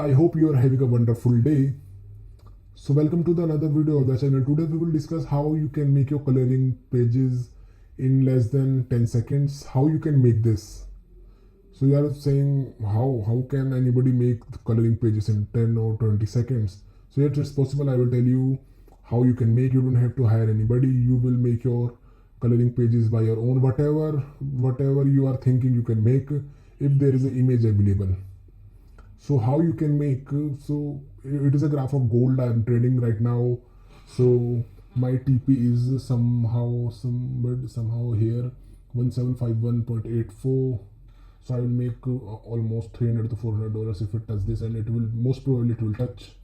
I hope you are having a wonderful day. So welcome to the another video of the channel. Today we will discuss how you can make your coloring pages in less than 10 seconds. How you can make this. So you are saying how can anybody make coloring pages in 10 or 20 seconds? So yes, it's possible. I will tell you how you can make. You don't have to hire anybody. You will make your coloring pages by your own. Whatever you are thinking you can make if there is an image available. So how you can make, so it is a graph of gold I'm trading right now. So my TP is somehow here 1751.84. So I will make almost $300 to $400 if it does this, and it will most probably it will touch.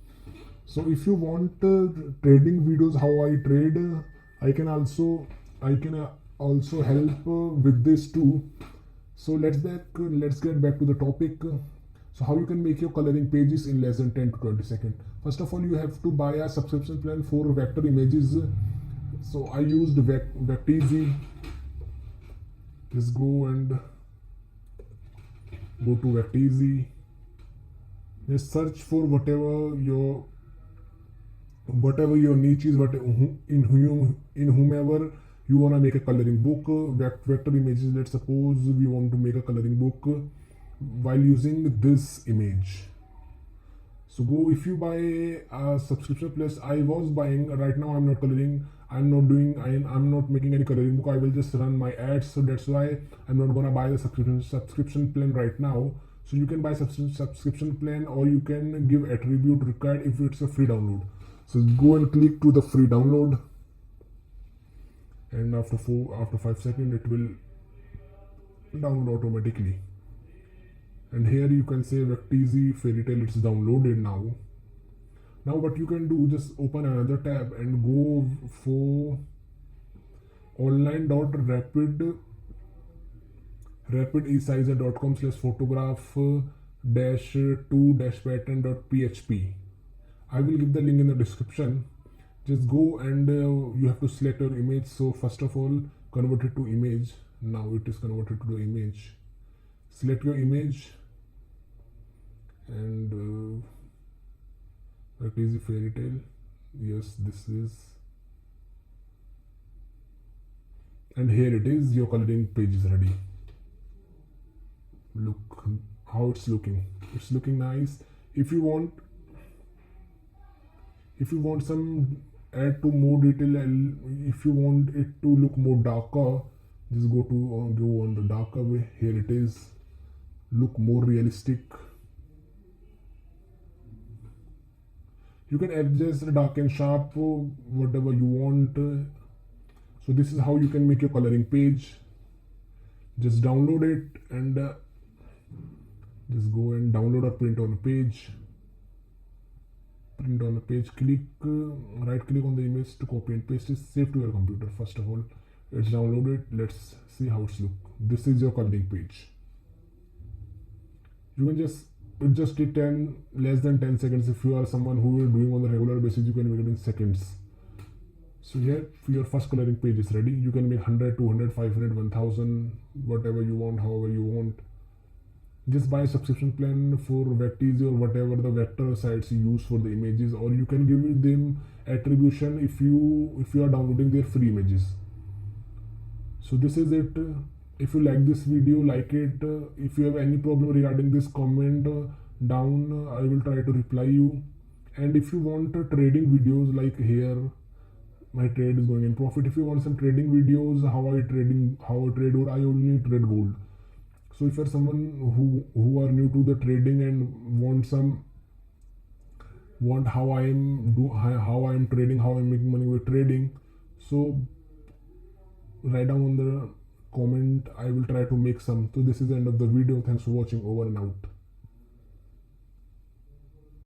So if you want trading videos how I trade, I can also help with this too. So let's get back to the topic. So how you can make your coloring pages in less than 10 to 20 seconds. First of all, you have to buy a subscription plan for vector images. So I used Vecteezy. Just go to Vecteezy. Just search for whatever your niche is, in whomever you wanna make a coloring book. Vector images. Let's suppose we want to make a coloring book while using this image. So go, if you buy a subscription plus I was buying, right now I'm not coloring, I'm not making any coloring book. I will just run my ads, so that's why I'm not gonna buy the subscription plan right now. So you can buy subscription plan, or you can give attribute required if it's a free download. So go and click to the free download, and after 5 seconds it will download automatically. And here you can say Vecteezy fairy tale, it's downloaded now. Now what you can do, just open another tab and go for online.rapidesizer.com/photograph-2-pattern.php. I will give the link in the description. Just go and you have to select your image. So first of all, convert it to image. Now it is converted to the image. Select your image and Vecteezy fairy tale. Yes, this is, and here it is. Your coloring page is ready. Look how it's looking. It's looking nice. If you want some add to more detail, and if you want it to look more darker, just go on the darker way. Here it is. Look more realistic. You can adjust the dark and sharp, whatever you want. So this is how you can make your coloring page. Just download it and just go and download or print on a page. Print on a page. Right click on the image to copy and paste it. Save to your computer. First of all, it's downloaded. Let's see how it's look. This is your coloring page. You can just take less than 10 seconds. If you are someone who is doing on a regular basis, you can make it in seconds. So here your first coloring page is ready. You can make 100, 200, 500, 1000, whatever you want, however you want. Just buy a subscription plan for Vecteezy or whatever the vector sites you use for the images, or you can give them attribution if you are downloading their free images. So this is it. If you like this video, like it. If you have any problem regarding this, comment down. I will try to reply you. And if you want trading videos, like here my trade is going in profit. If you want some trading videos, how I trade, or I only trade gold. So if you're someone who are new to the trading and want how I'm trading, how I'm making money with trading, so write down on the comment. I will try to make some. So this is the end of the video. Thanks for watching. Over and out.